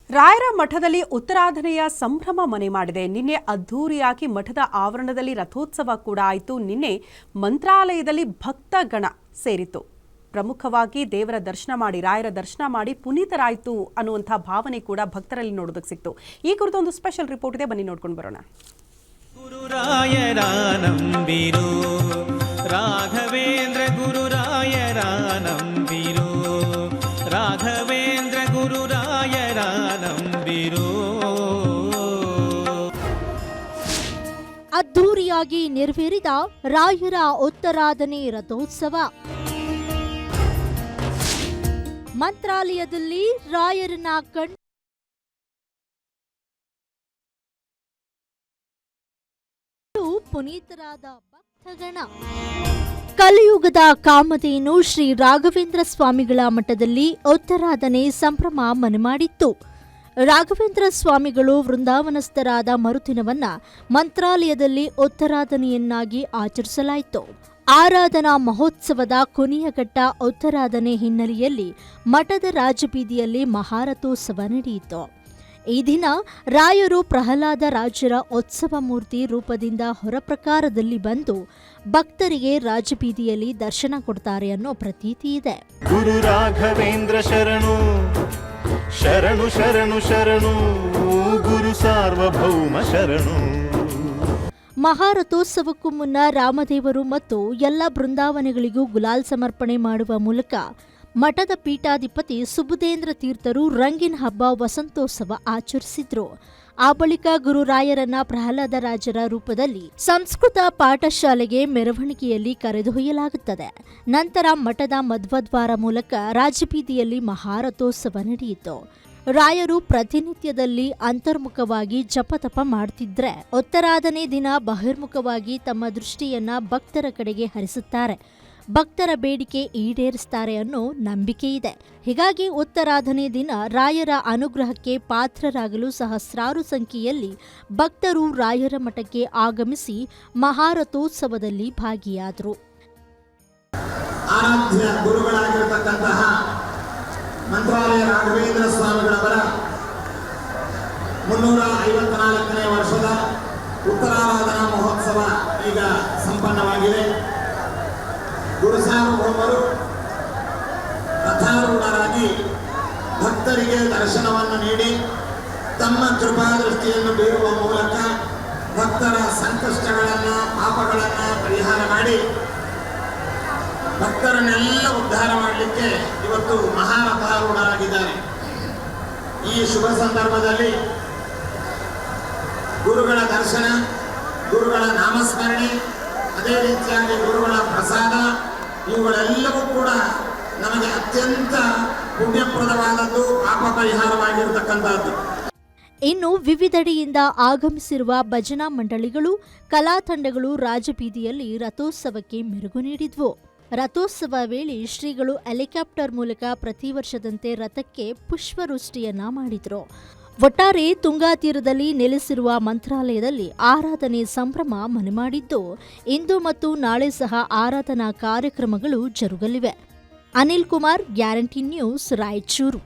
ರಾಯರ ಮಠದಲ್ಲಿ ಉತ್ತರಾಧನೆಯ ಸಂಭ್ರಮ ಮನೆ ಮಾಡಿದೆ. ನಿನ್ನೆ ಅದ್ಧೂರಿಯಾಗಿ ಮಠದ ಆವರಣದಲ್ಲಿ ರಥೋತ್ಸವ ಕೂಡ ಆಯಿತು. ನಿನ್ನೆ ಮಂತ್ರಾಲಯದಲ್ಲಿ ಭಕ್ತಗಣ ಸೇರಿತು. ಪ್ರಮುಖವಾಗಿ ದೇವರ ದರ್ಶನ ಮಾಡಿ, ರಾಯರ ದರ್ಶನ ಮಾಡಿ ಪುನೀತರಾಯಿತು ಅನ್ನುವಂಥ ಭಾವನೆ ಕೂಡ ಭಕ್ತರಲ್ಲಿ ನೋಡೋದಕ್ಕೆ ಸಿಕ್ತು. ಈ ಕುರಿತು ಒಂದು ಸ್ಪೆಷಲ್ ರಿಪೋರ್ಟ್ ಇದೆ, ಬನ್ನಿ ನೋಡ್ಕೊಂಡು ಬರೋಣ. ಗುರುರಾಯರ ನಂಬಿರು ರಾಘವೇಂದ್ರ ಗುರುರಾಯರ ನಂಬಿರು ರಾಘವೇಂದ್ರ ಗುರುರಾಯರ ನಂಬಿರು. ಅದ್ಧೂರಿಯಾಗಿ ನೆರವೇರಿದ ರಾಯರ ಉತ್ತರಾಧನೆ ರಥೋತ್ಸವ. ಮಂತ್ರಾಲಯದಲ್ಲಿ ರಾಯರನ್ನ ಕಂಡು ಪುನೀತರಾದ ಭಕ್ತಗಣ. ಕಲಿಯುಗದ ಕಾಮಧೇನು ಶ್ರೀ ರಾಘವೇಂದ್ರ ಸ್ವಾಮಿಗಳ ಮಠದಲ್ಲಿ ಉತ್ತರಾಧನೆ ಸಂಭ್ರಮ ಮನೆ ಮಾಡಿತ್ತು. ರಾಘವೇಂದ್ರ ಸ್ವಾಮಿಗಳು ವೃಂದಾವನಸ್ಥರಾದ ಮರುದಿನವನ್ನ ಮಂತ್ರಾಲಯದಲ್ಲಿ ಉತ್ತರಾಧನೆಯನ್ನಾಗಿ ಆಚರಿಸಲಾಯಿತು. ಆರಾಧನಾ ಮಹೋತ್ಸವದ ಕೊನೆಯ ಘಟ್ಟ ಉತ್ತರಾಧನೆ ಹಿನ್ನೆಲೆಯಲ್ಲಿ ಮಠದ ರಾಜಬೀದಿಯಲ್ಲಿ ಮಹಾರಥೋತ್ಸವ ನಡೆಯಿತು. ಈ ದಿನ ರಾಯರು ಪ್ರಹ್ಲಾದ ರಾಜರ ಉತ್ಸವ ಮೂರ್ತಿ ರೂಪದಿಂದ ಹೊರಪ್ರಕಾರದಲ್ಲಿ ಬಂದು ಭಕ್ತರಿಗೆ ರಾಜಬೀದಿಯಲ್ಲಿ ದರ್ಶನ ಕೊಡ್ತಾರೆ ಅನ್ನೋ ಪ್ರತೀತಿ ಇದೆ. ಗುರು ರಾಘವೇಂದ್ರ ಶರಣು ಶರಣು ಶರಣು ಶರಣು ಗುರು ಸಾರ್ವಭೌಮ ಶರಣು. ಮಹಾರಥೋತ್ಸವಕ್ಕೂ ಮುನ್ನ ರಾಮದೇವರು ಮತ್ತು ಎಲ್ಲ ಬೃಂದಾವನಗಳಿಗೂ ಗುಲಾಲ್ ಸಮರ್ಪಣೆ ಮಾಡುವ ಮೂಲಕ ಮಠದ ಪೀಠಾಧಿಪತಿ ಸುಬುಧೇಂದ್ರ ತೀರ್ಥರು ರಂಗಿನ ಹಬ್ಬ ವಸಂತೋತ್ಸವ ಆಚರಿಸಿದ್ರು. ಆ ಬಳಿಕ ಗುರುರಾಯರನ್ನ ಪ್ರಹ್ಲಾದ ರಾಜರ ರೂಪದಲ್ಲಿ ಸಂಸ್ಕೃತ ಪಾಠಶಾಲೆಗೆ ಮೆರವಣಿಗೆಯಲ್ಲಿ ಕರೆದೊಯ್ಯಲಾಗುತ್ತದೆ. ನಂತರ ಮಠದ ಮಧ್ವದ್ವಾರ ಮೂಲಕ ರಾಜಬೀದಿಯಲ್ಲಿ ಮಹಾರಥೋತ್ಸವ ನಡೆಯಿತು. ರಾಯರು ಪ್ರತಿನಿತ್ಯದಲ್ಲಿ ಅಂತರ್ಮುಖವಾಗಿ ಜಪತಪ ಮಾಡ್ತಿದ್ರೆ, ಉತ್ತರಾಧನೆ ದಿನ ಬಹಿರ್ಮುಖವಾಗಿ ತಮ್ಮ ದೃಷ್ಟಿಯನ್ನ ಭಕ್ತರ ಕಡೆಗೆ ಹರಿಸುತ್ತಾರೆ. ಭಕ್ತರ ಬೇಡಿಕೆ ಈಡೇರಿಸ್ತಾರೆ ಅನ್ನೋ ನಂಬಿಕೆ ಇದೆ. ಹೀಗಾಗಿ ಉತ್ತರಾಧನೆ ದಿನ ರಾಯರ ಅನುಗ್ರಹಕ್ಕೆ ಪಾತ್ರರಾಗಲು ಸಹಸ್ರಾರು ಸಂಖ್ಯೆಯಲ್ಲಿ ಭಕ್ತರು ರಾಯರ ಮಠಕ್ಕೆ ಆಗಮಿಸಿ ಮಹಾರಥೋತ್ಸವದಲ್ಲಿ ಭಾಗಿಯಾದರು. ಆರಾಧ್ಯ ಗುರುಗಳಾಗಿರತಕ್ಕಂತಹ ಮಂತ್ರಾಲಯ ರಾಘವೇಂದ್ರ ಸ್ವಾಮಿಗಳವರ 354ನೇ ವರ್ಷದ ಉತ್ತರಾರಾಧನಾ ಮಹೋತ್ಸವ ಈಗ ಸಂಪನ್ನವಾಗಿದೆ. ಗುರು ಸಾರ್ವಭೌಮರು ರಥಾರೂಢರಾಗಿ ಭಕ್ತರಿಗೆ ದರ್ಶನವನ್ನು ನೀಡಿ ತಮ್ಮ ಕೃಪಾದೃಷ್ಟಿಯನ್ನು ಬೀರುವ ಮೂಲಕ ಭಕ್ತರ ಸಂಕಷ್ಟಗಳನ್ನು ಪಾಪಗಳನ್ನು ಪರಿಹಾರ ಮಾಡಿ ಭಕ್ತರನ್ನೆಲ್ಲ ಉದ್ಧಾರ ಮಾಡಲಿಕ್ಕೆ ಇವತ್ತು ಮಹಾರಥಾರೂಢರಾಗಿದ್ದಾರೆ. ಈ ಶುಭ ಸಂದರ್ಭದಲ್ಲಿ ಗುರುಗಳ ದರ್ಶನ, ಗುರುಗಳ ನಾಮಸ್ಮರಣೆ, ಅದೇ ರೀತಿಯಾಗಿ ಗುರುಗಳ ಪ್ರಸಾದ, ಇವುಗಳೆಲ್ಲವೂ ಕೂಡ ನಮಗೆ ಅತ್ಯಂತ ಪುಣ್ಯಪ್ರದವಾದದ್ದು, ಪಾಪ ಪರಿಹಾರವಾಗಿರತಕ್ಕಂಥದ್ದು. ಇನ್ನು ವಿವಿಧೆಡೆಯಿಂದ ಆಗಮಿಸಿರುವ ಭಜನಾ ಮಂಡಳಿಗಳು, ಕಲಾ ತಂಡಗಳು ರಾಜಬೀದಿಯಲ್ಲಿ ರಥೋತ್ಸವಕ್ಕೆ ಮೆರುಗು ನೀಡಿದ್ವು. ರಥೋತ್ಸವ ವೇಳೆ ಶ್ರೀಗಳು ಹೆಲಿಕಾಪ್ಟರ್ ಮೂಲಕ ಪ್ರತಿ ವರ್ಷದಂತೆ ರಥಕ್ಕೆ ಪುಷ್ಪವೃಷ್ಟಿಯನ್ನ ಮಾಡಿದ್ರು. ಒಟ್ಟಾರೆ ತುಂಗಾ ತೀರದಲ್ಲಿ ನೆಲೆಸಿರುವ ಮಂತ್ರಾಲಯದಲ್ಲಿ ಆರಾಧನೆ ಸಂಭ್ರಮ ಮನೆ ಮಾಡಿದ್ದು, ಇಂದು ಮತ್ತು ನಾಳೆ ಸಹ ಆರಾಧನಾ ಕಾರ್ಯಕ್ರಮಗಳು ಜರುಗಲಿವೆ. Anil Kumar, Guarantee News, Raichur.